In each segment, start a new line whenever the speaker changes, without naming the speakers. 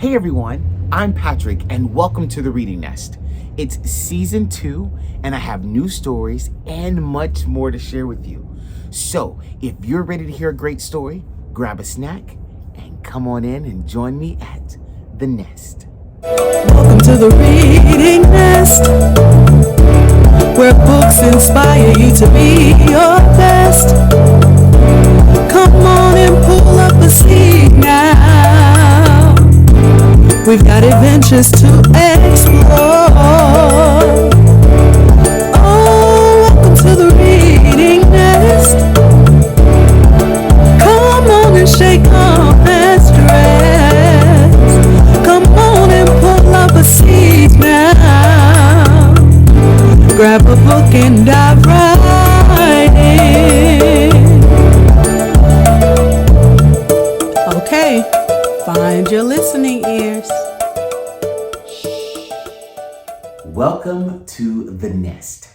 Hey everyone, I'm Patrick and welcome to the Reading Nest. It's season 2 and I have new stories and much more to share with you. So if you're ready to hear a great story, grab a snack and come on in and join me at the Nest.
Welcome to the Reading Nest, where books inspire you to be your best. Come on and pull up a seat now. We've got adventures to explore. Oh, welcome to the Reading Nest. Come on and shake off that stress. Come on and pull up a seat now. Grab a book and dive right in. Okay, find your listening ears.
Welcome to the Nest.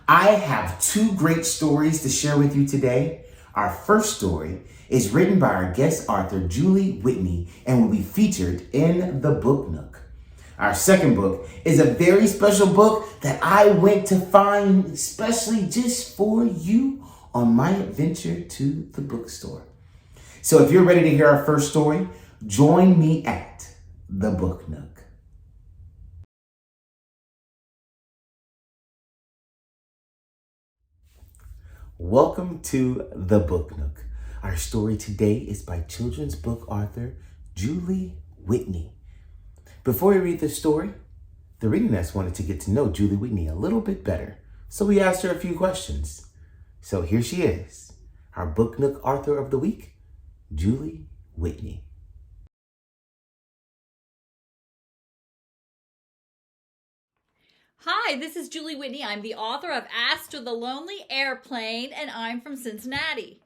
I have 2 great stories to share with you today. Our first story is written by our guest author, Julie Whitney, and will be featured in the Book Nook. Our second book is a very special book that I went to find especially just for you on my adventure to the bookstore. So if you're ready to hear our first story, join me at the Book Nook. Welcome to the Book Nook. Our story today is by children's book author Julie Whitney. Before we read the story, the Reading Nest wanted to get to know Julie Whitney a little bit better, so we asked her a few questions. So here she is, our Book Nook author of the week, Julie Whitney.
Hi, this is Julie Whitney. I'm the author of Astra the Lonely Airplane, and I'm from Cincinnati.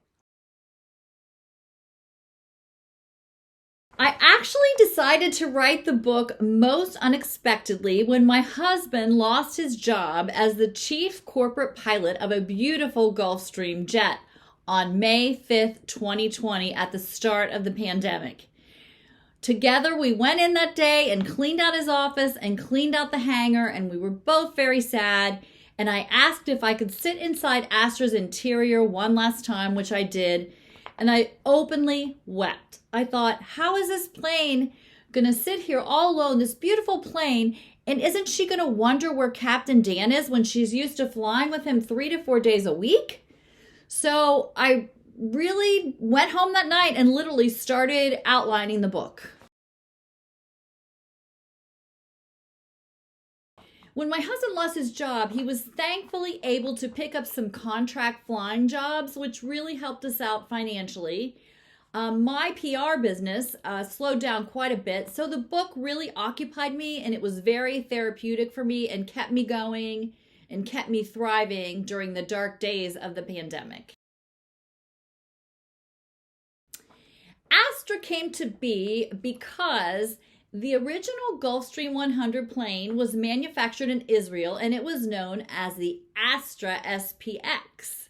I actually decided to write the book most unexpectedly when my husband lost his job as the chief corporate pilot of a beautiful Gulfstream jet on May 5th, 2020, at the start of the pandemic. Together, we went in that day and cleaned out his office and cleaned out the hangar, and we were both very sad. And I asked if I could sit inside Astra's interior one last time, which I did, and I openly wept. I thought, how is this plane going to sit here all alone, this beautiful plane, and isn't she going to wonder where Captain Dan is when she's used to flying with him 3 to 4 days a week? So I really went home that night and literally started outlining the book. When my husband lost his job, he was thankfully able to pick up some contract flying jobs, which really helped us out financially. My PR business slowed down quite a bit, so the book really occupied me, and it was very therapeutic for me and kept me going and kept me thriving during the dark days of the pandemic. Astra came to be because the original Gulfstream 100 plane was manufactured in Israel, and it was known as the Astra SPX.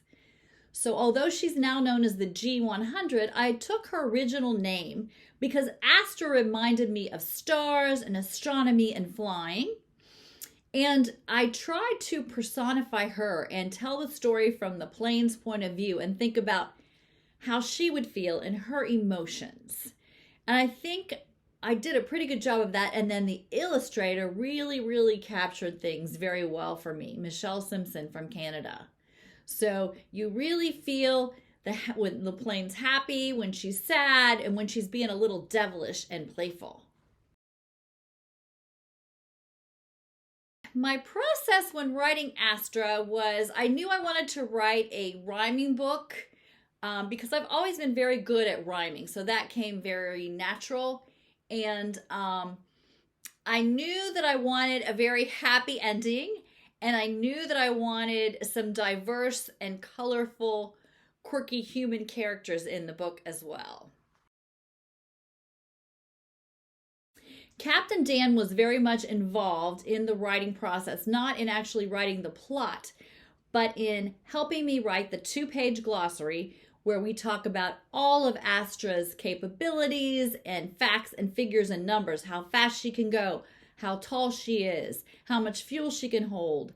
So although she's now known as the G100, I took her original name because Astra reminded me of stars and astronomy and flying. And I tried to personify her and tell the story from the plane's point of view and think about how she would feel and her emotions. And I think I did a pretty good job of that. And then the illustrator really captured things very well for me, Michelle Simpson from Canada. So you really feel when the plane's happy, when she's sad, and when she's being a little devilish and playful. My process when writing Astra was I knew I wanted to write a rhyming book because I've always been very good at rhyming. So that came very natural. And I knew that I wanted a very happy ending. And I knew that I wanted some diverse and colorful, quirky human characters in the book as well. Captain Dan was very much involved in the writing process, not in actually writing the plot, but in helping me write the 2-page glossary, where we talk about all of Astra's capabilities and facts and figures and numbers, how fast she can go, how tall she is, how much fuel she can hold,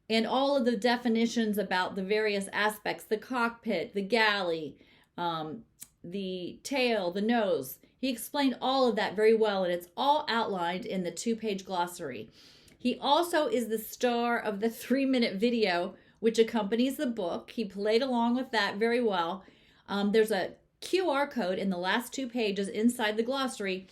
and all of the definitions about the various aspects, the cockpit, the galley, the tail, the nose. He explained all of that very well, and it's all outlined in the 2-page glossary. He also is the star of the 3-minute video, which accompanies the book. He played along with that very well. There's a QR code in the last 2 pages inside the glossary,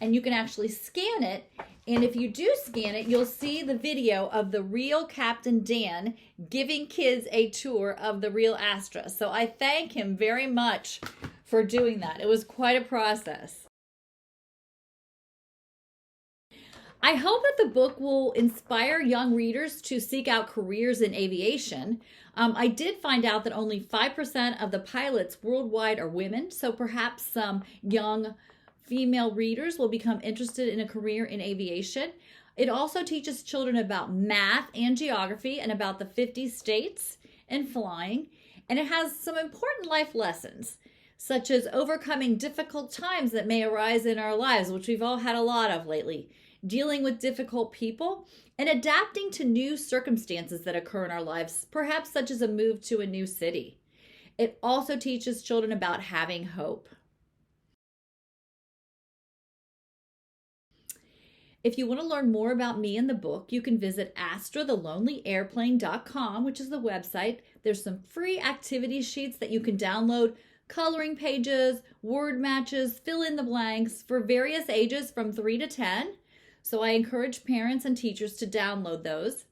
and you can actually scan it. And if you do scan it, you'll see the video of the real Captain Dan giving kids a tour of the real Astra. So I thank him very much for doing that. It was quite a process. I hope that the book will inspire young readers to seek out careers in aviation. I did find out that only 5% of the pilots worldwide are women, so perhaps some young female readers will become interested in a career in aviation. It also teaches children about math and geography and about the 50 states and flying. And it has some important life lessons, such as overcoming difficult times that may arise in our lives, which we've all had a lot of lately, dealing with difficult people, and adapting to new circumstances that occur in our lives, perhaps such as a move to a new city. It also teaches children about having hope. If you want to learn more about me and the book, you can visit AstraTheLonelyAirplane.com, which is the website. There's some free activity sheets that you can download, coloring pages, word matches, fill in the blanks for various ages from 3 to 10. So I encourage parents and teachers to download those.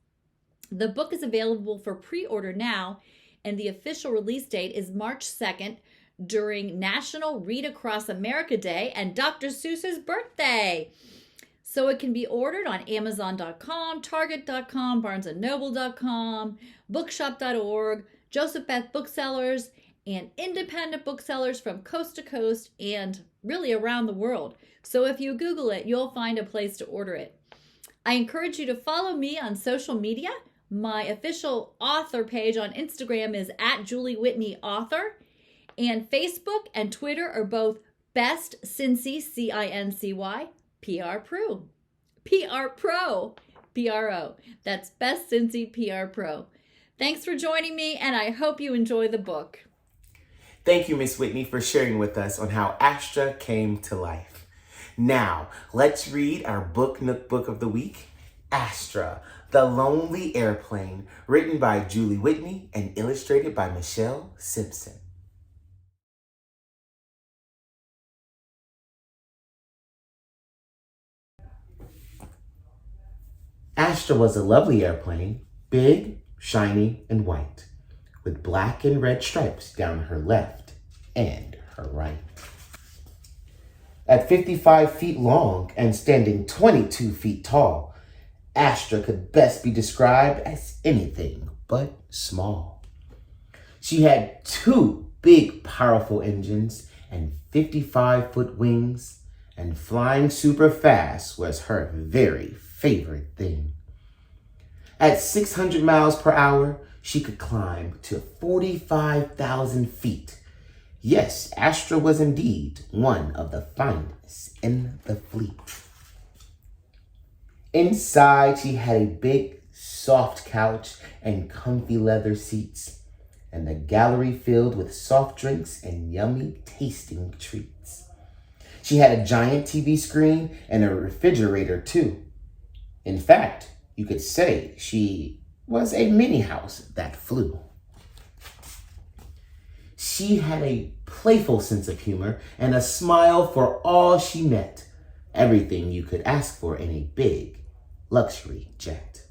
The book is available for pre-order now, and the official release date is March 2nd during National Read Across America Day and Dr. Seuss's birthday. So it can be ordered on Amazon.com, Target.com, BarnesandNoble.com, Bookshop.org, Joseph Beth Booksellers, and independent booksellers from coast to coast and really around the world. So if you Google it, you'll find a place to order it. I encourage you to follow me on social media. My official author page on Instagram is @JulieWhitneyAuthor, and Facebook and Twitter are both Best Cincy, CINCY, PR Pro. PRO. That's Best Cincy PR Pro. Thanks for joining me, and I hope you enjoy the book.
Thank you, Miss Whitney, for sharing with us on how Astra came to life. Now, let's read our Book Nook book of the week, Astra the Lonely Airplane, written by Julie Whitney and illustrated by Michelle Simpson. Astra was a lovely airplane, big, shiny, and white, with black and red stripes down her left and her right. At 55 feet long and standing 22 feet tall, Astra could best be described as anything but small. She had 2 big, powerful engines and 55-foot wings, and flying super fast was her very favorite thing. At 600 miles per hour, she could climb to 45,000 feet. Yes, Astra was indeed one of the finest in the fleet. Inside, she had a big, soft couch and comfy leather seats, and the gallery filled with soft drinks and yummy tasting treats. She had a giant TV screen and a refrigerator too. In fact, you could say she was a mini house that flew. She had a playful sense of humor and a smile for all she met. Everything you could ask for in a big luxury jet.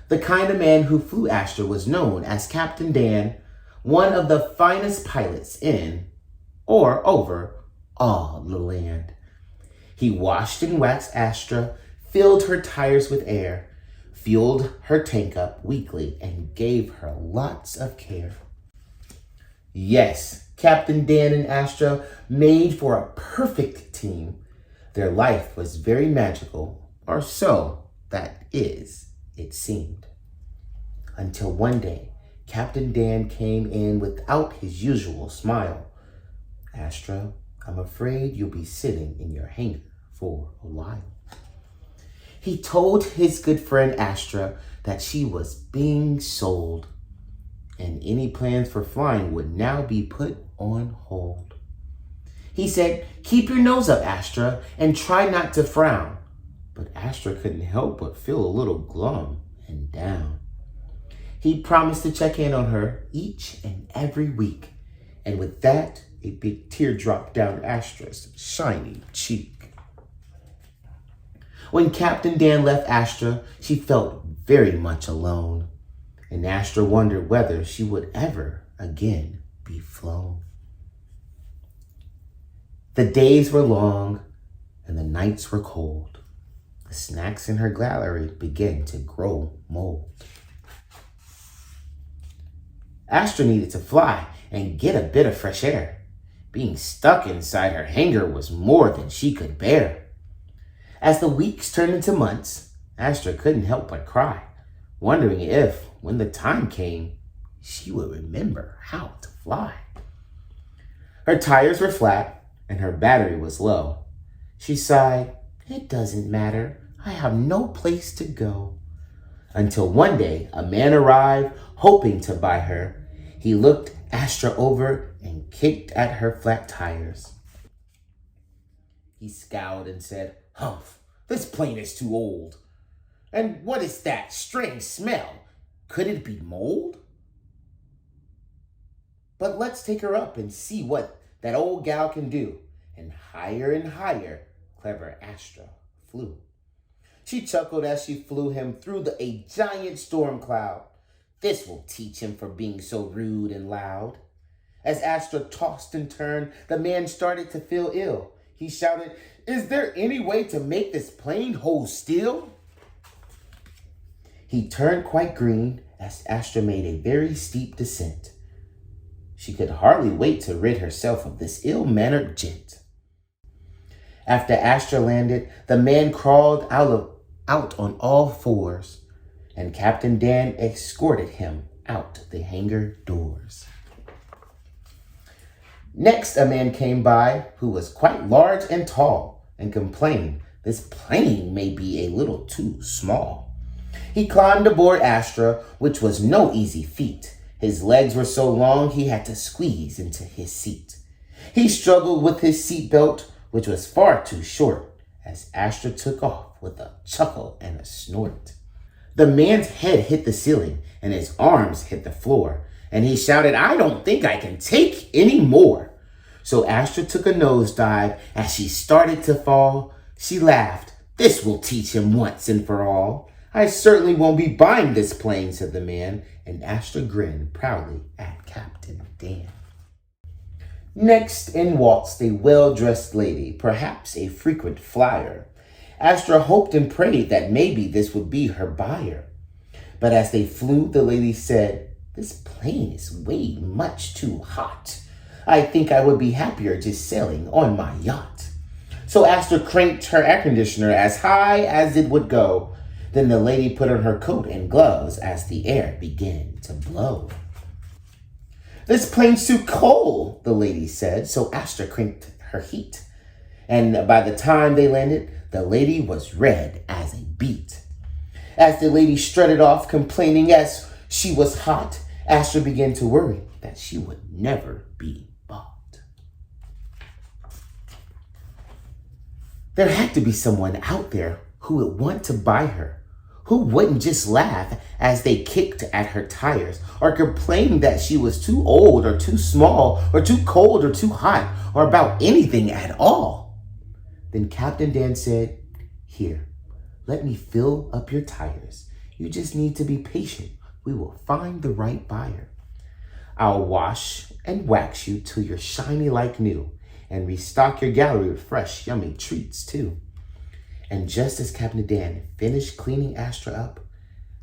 The kind of man who flew Astra was known as Captain Dan, one of the finest pilots in or over all the land. He washed and waxed Astra, filled her tires with air, fueled her tank up weekly, and gave her lots of care. Yes, Captain Dan and Astra made for a perfect team. Their life was very magical, or so that is, it seemed. Until one day, Captain Dan came in without his usual smile. "Astra, I'm afraid you'll be sitting in your hangar for a while." He told his good friend Astra that she was being sold, and any plans for flying would now be put on hold. He said, "Keep your nose up, Astra, and try not to frown." But Astra couldn't help but feel a little glum and down. He promised to check in on her each and every week, and with that, a big tear dropped down Astra's shiny cheek. When Captain Dan left Astra, she felt very much alone, and Astra wondered whether she would ever again be flown. The days were long, and the nights were cold. The snacks in her gallery began to grow mold. Astra needed to fly and get a bit of fresh air. Being stuck inside her hangar was more than she could bear. As the weeks turned into months, Astra couldn't help but cry, wondering if, when the time came, she would remember how to fly. Her tires were flat and her battery was low. She sighed, "It doesn't matter, I have no place to go." Until one day, a man arrived, hoping to buy her. He looked Astra over and kicked at her flat tires. He scowled and said, "Humph, this plane is too old. And what is that strange smell? Could it be mold? But let's take her up and see what that old gal can do." And higher, clever Astra flew. She chuckled as she flew him through a giant storm cloud. "This will teach him for being so rude and loud." As Astra tossed and turned, the man started to feel ill. He shouted, "Is there any way to make this plane hold still?" He turned quite green as Astra made a very steep descent. She could hardly wait to rid herself of this ill-mannered gent. After Astra landed, the man crawled out on all fours, and Captain Dan escorted him out the hangar doors. Next, a man came by who was quite large and tall and complained this plane may be a little too small. He climbed aboard Astra, which was no easy feat. His legs were so long he had to squeeze into his seat. He struggled with his seatbelt, which was far too short, as Astra took off with a chuckle and a snort. The man's head hit the ceiling and his arms hit the floor, and he shouted, "I don't think I can take any more." So Astra took a nosedive. As she started to fall, she laughed. "This will teach him once and for all. I certainly won't be buying this plane," said the man, and Astra grinned proudly at Captain Dan. Next in waltzed a well-dressed lady, perhaps a frequent flyer. Astra hoped and prayed that maybe this would be her buyer. But as they flew, the lady said, "This plane is way much too hot. I think I would be happier just sailing on my yacht." So Astra cranked her air conditioner as high as it would go. Then the lady put on her coat and gloves as the air began to blow. "This plane's too cold," the lady said, so Astra cranked her heat. And by the time they landed, the lady was red as a beet. As the lady strutted off, complaining as she was hot, Astra began to worry that she would never be bought. There had to be someone out there who would want to buy her, who wouldn't just laugh as they kicked at her tires or complained that she was too old or too small or too cold or too hot or about anything at all. Then Captain Dan said, "Here, let me fill up your tires. You just need to be patient. We will find the right buyer. I'll wash and wax you till you're shiny like new and restock your gallery with fresh, yummy treats too." And just as Captain Dan finished cleaning Astra up,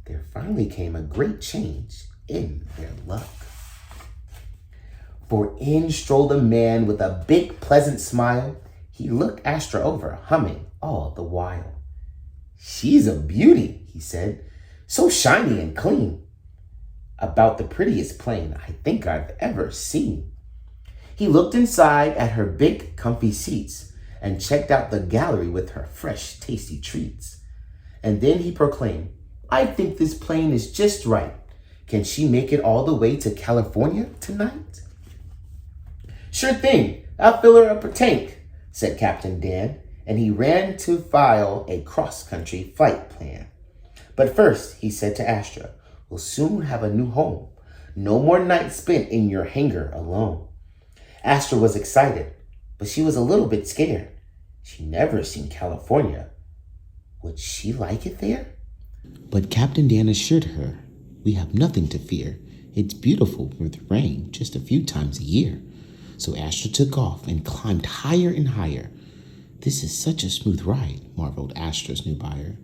there finally came a great change in their luck. For in strolled a man with a big, pleasant smile. He looked Astra over, humming all the while. "She's a beauty," he said, "so shiny and clean. about the prettiest plane I think I've ever seen. He looked inside at her big, comfy seats and checked out the gallery with her fresh, tasty treats. And then he proclaimed, "I think this plane is just right. Can she make it all the way to California tonight?" "Sure thing. I'll fill her up her tank," said Captain Dan, and he ran to file a cross-country flight plan. "But first," he said to Astra, "we'll soon have a new home. No more nights spent in your hangar alone." Astra was excited, but she was a little bit scared. She'd never seen California. Would she like it there? But Captain Dan assured her, "We have nothing to fear. It's beautiful with rain just a few times a year." So Astra took off and climbed higher and higher. "This is such a smooth ride," marveled Astra's new buyer.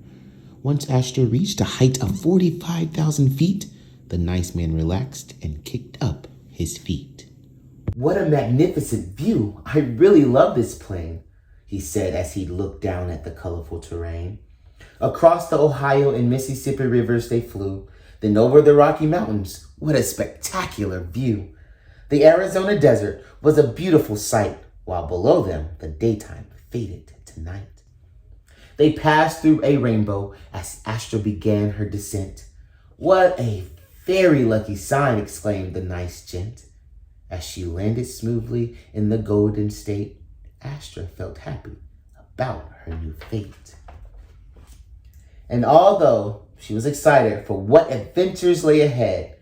Once Astra reached a height of 45,000 feet, the nice man relaxed and kicked up his feet. "What a magnificent view! I really love this plane," he said as he looked down at the colorful terrain. Across the Ohio and Mississippi rivers they flew, then over the Rocky Mountains. What a spectacular view! The Arizona desert was a beautiful sight, while below them the daytime faded to night. They passed through a rainbow as Astra began her descent. "What a very lucky sign!" exclaimed the nice gent. As she landed smoothly in the Golden State, Astra felt happy about her new fate. And although she was excited for what adventures lay ahead,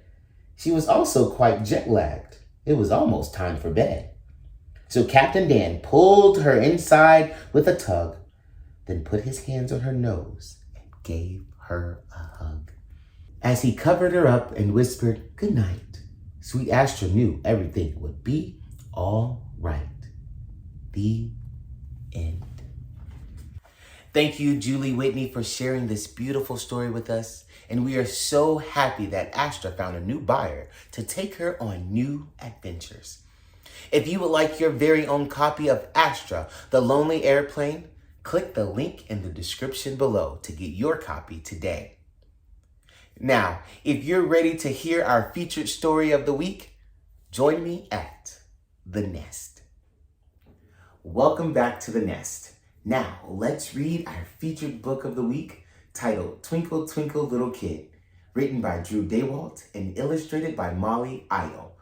she was also quite jet-lagged. It was almost time for bed. So Captain Dan pulled her inside with a tug, then put his hands on her nose and gave her a hug. As he covered her up and whispered, "Good night," sweet Astra knew everything would be all right. The end. Thank you, Julie Whitney, for sharing this beautiful story with us. And we are so happy that Astra found a new buyer to take her on new adventures. If you would like your very own copy of Astra the Lonely Airplane, click the link in the description below to get your copy today. Now, if you're ready to hear our featured story of the week, join me at The Nest. Welcome back to The Nest. Now, let's read our featured book of the week, titled Twinkle Twinkle Little Kid, written by Drew Daywalt and illustrated by Molly Idle.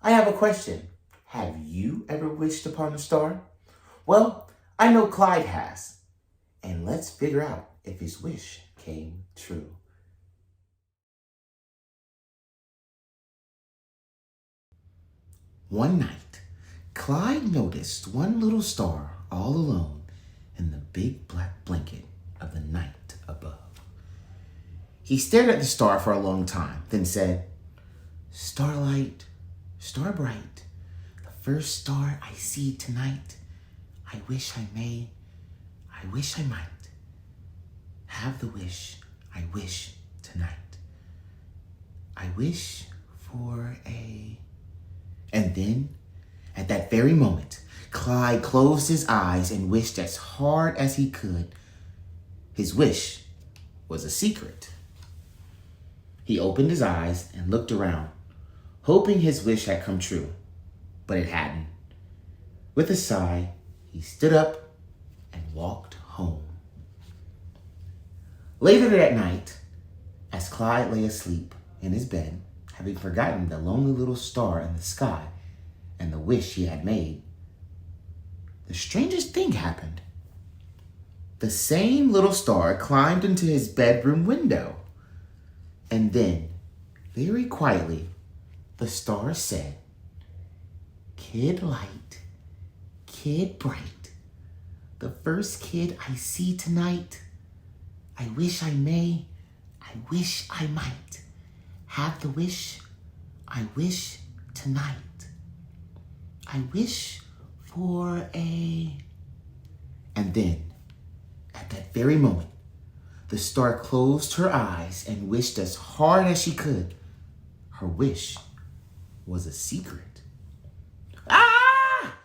I have a question. Have you ever wished upon a star? Well, I know Clyde has. And let's figure out if his wish came true. One night, Clyde noticed one little star all alone in the big black blanket of the night above. He stared at the star for a long time, then said, "Starlight, star bright, the first star I see tonight. I wish I may, I wish I might have the wish I wish tonight. I wish for a..." And then, at that very moment, Clyde closed his eyes and wished as hard as he could. His wish was a secret. He opened his eyes and looked around, hoping his wish had come true, but it hadn't. With a sigh, he stood up and walked home. Later that night, as Clyde lay asleep in his bed, having forgotten the lonely little star in the sky and the wish he had made, the strangest thing happened. The same little star climbed into his bedroom window. And then, very quietly, the star said, "Kid light, kid bright, the first kid I see tonight. I wish I may, I wish I might have the wish I wish tonight. I wish for a..." And then, at that very moment, the star closed her eyes and wished as hard as she could. Her wish was a secret. "Ah!"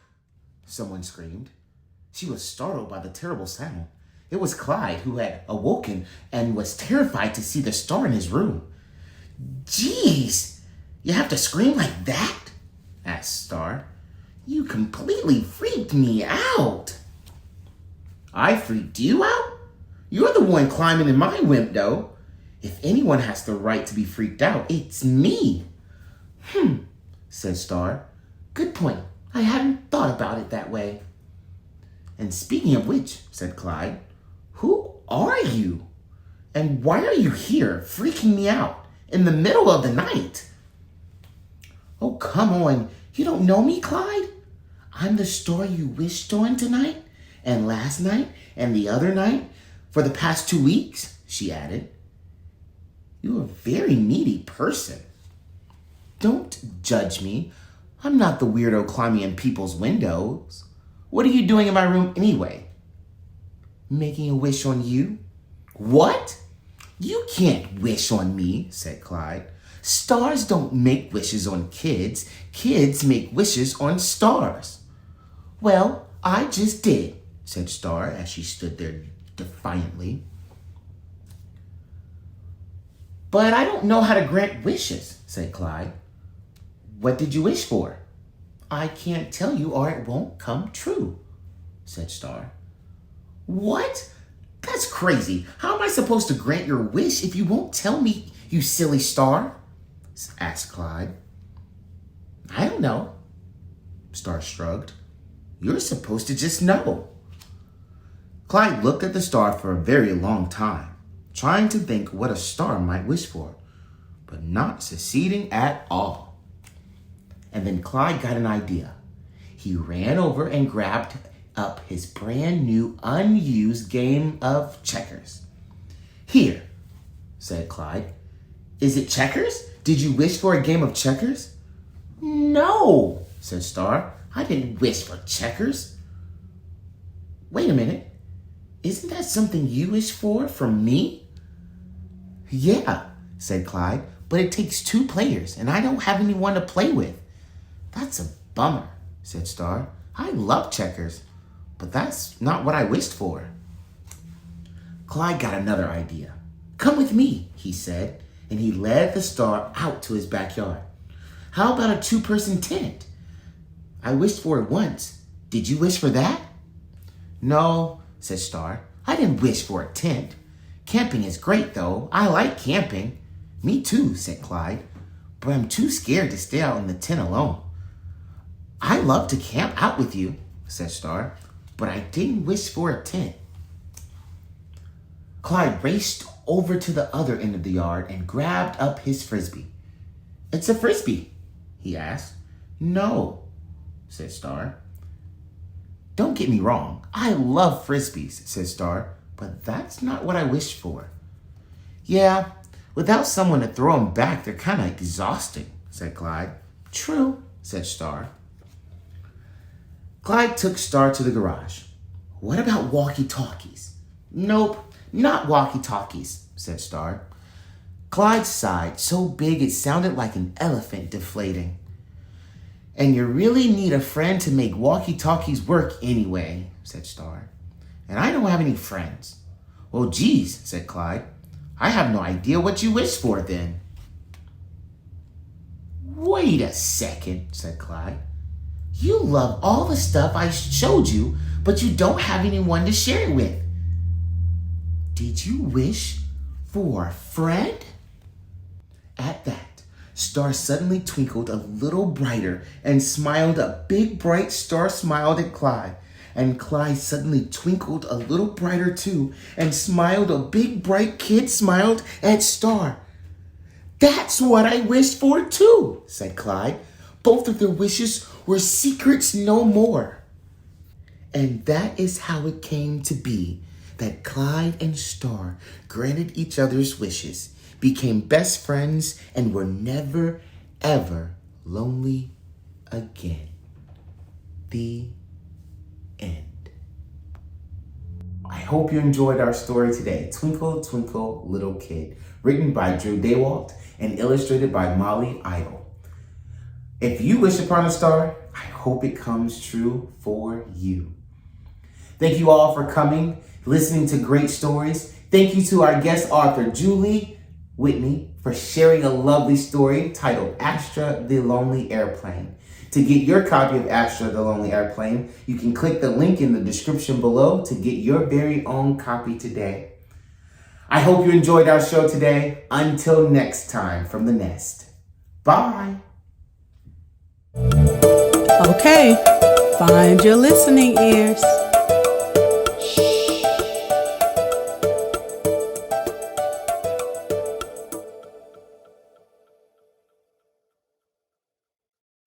someone screamed. She was startled by the terrible sound. It was Clyde, who had awoken and was terrified to see the star in his room. Jeez, you have to scream like that? Asked Star. You completely freaked me out. I freaked you out? You're the one climbing in my window. If anyone has the right to be freaked out, it's me. Said Star. Good point. I hadn't thought about it that way. And speaking of which, said Clyde, who are you? And why are you here freaking me out in the middle of the night? Oh, come on. You don't know me, Clyde? I'm the star you wished on tonight and last night and the other night for the past 2 weeks, she added. You're a very needy person. Don't judge me. I'm not the weirdo climbing in people's windows. What are you doing in my room anyway? Making a wish on you? What? You can't wish on me, said Clyde. Stars don't make wishes on kids. Kids make wishes on stars. Well, I just did, said Star as she stood there defiantly. But I don't know how to grant wishes, said Clyde. What did you wish for? I can't tell you or it won't come true, said Star. What? That's crazy. How am I supposed to grant your wish if you won't tell me, you silly Star? Asked Clyde. I don't know, Star shrugged. You're supposed to just know. Clyde looked at the star for a very long time, trying to think what a star might wish for, but not succeeding at all. And then Clyde got an idea. He ran over and grabbed up his brand new unused game of checkers. Here, said Clyde. Is it checkers? Did you wish for a game of checkers? No, said Star. I didn't wish for checkers. Wait a minute. Isn't that something you wish for from me? Yeah, said Clyde, but it takes 2 players and I don't have anyone to play with. That's a bummer, said Star. I love checkers, but that's not what I wished for. Clyde got another idea. Come with me, he said, and he led the star out to his backyard. How about a 2-person tent? I wished for it once. Did you wish for that? No, said Star. I didn't wish for a tent. Camping is great, though. I like camping. Me too, said Clyde, but I'm too scared to stay out in the tent alone. I love to camp out with you, said Star, but I didn't wish for a tent. Clyde raced over to the other end of the yard and grabbed up his frisbee. It's a frisbee, he asked. No, said Star. Don't get me wrong. I love frisbees, said Star, but that's not what I wished for. Yeah, without someone to throw them back, they're kind of exhausting, said Clyde. True, said Star. Clyde took Star to the garage. What about walkie-talkies? Nope, not walkie-talkies, said Star. Clyde sighed so big it sounded like an elephant deflating. And you really need a friend to make walkie-talkies work anyway, said Star. And I don't have any friends. Well, geez, said Clyde. I have no idea what you wish for then. Wait a second, said Clyde. You love all the stuff I showed you, but you don't have anyone to share it with. Did you wish for a friend? At that, Star suddenly twinkled a little brighter and smiled a big bright star smiled at Clyde. And Clyde suddenly twinkled a little brighter too and smiled a big bright kid smiled at Star. That's what I wished for too, said Clyde. Both of their wishes were secrets no more. And that is how it came to be that Clyde and Star granted each other's wishes, became best friends, and were never, ever lonely again. The end. I hope you enjoyed our story today, Twinkle Twinkle Little Kid, written by Drew Daywalt and illustrated by Molly Idle. If you wish upon a star, I hope it comes true for you. Thank you all for coming, listening to great stories. Thank you to our guest author, Julie Whitney for sharing a lovely story titled Astra the Lonely Airplane. To get your copy of Astra the Lonely Airplane, you can click the link in the description below to get your very own copy today. I hope you enjoyed our show today. Until next time from the Nest. Bye.
Okay, find your listening ears.